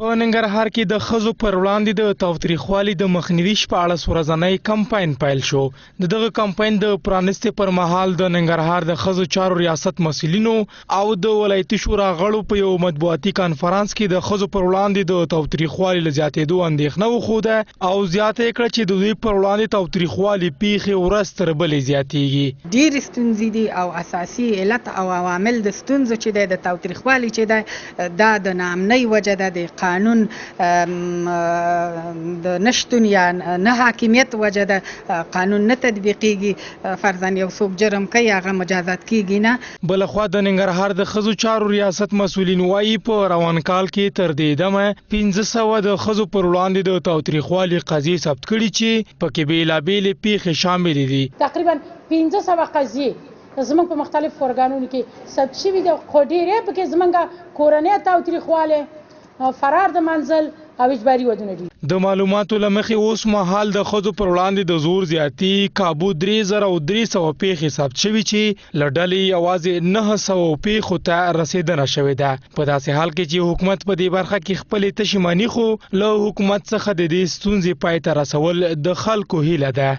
په ننګرهار کې د ښځو پر وړاندې د تاوتریخوالي د مخنیوي په اړه ورځنی کمپاین پیل شو. دغه کمپاین د پرانیستې پر مهال د ننګرهار د ښځو چارو ریاست مسؤلینو او د ولایتي شورا غړو په یو مطبوعاتي کانفرنس کې د ښځو پر وړاندې د تاوتریخوالي له زیاتېدو اندېښنه وښوده او زیاته یې کړه چې د دوی پر وړاندې تاوتریخوالي پیښې ورځ تر بلې زیاتېږي. ډېرې ستونزې دي او اساسي علت او عوامل د ستونزو چې دی د تاوتریخوالي چې دی دا د ناامنۍ وجه ده، د قانون د نشتون یا نه حاکمیت وجه ده، قانون نه تطبیقیږي، فرضاً یو څوک جرم کوي هغه مجازات کیږي نه. بلخوا د ننګرهار د ښځو چارو ریاست مسؤلین وایي په روان کال کې تر دې دمه 1500 د ښځو پر وړاندې د تاوتریخوالي قضیې ثبت کړي چې پکې بیلابېلې پیښې شاملې دي. تقریبا 1500 قضیې زمونږ په مختلفو ارګانونو کې ثبت شوي دي، خو ډېرې پکې زمونږ کورنۍ تاوتریخوالی، فرار د منزل او اجباري ودونه دي. د معلوماتو له مخې اوس مهال د ښځو پر وړاندې د زور زیاتي کابو 3300 پیښې ثبت شوي چې له ډلې یوازې 900 پیښو ته رسېدنه شوې ده. په داسې حال کې چې حکومت په دې برخه کې خپلې تشې مني، خو له حکومت څخه د دې ستونزې پای ته رسول د خلکو هیله ده.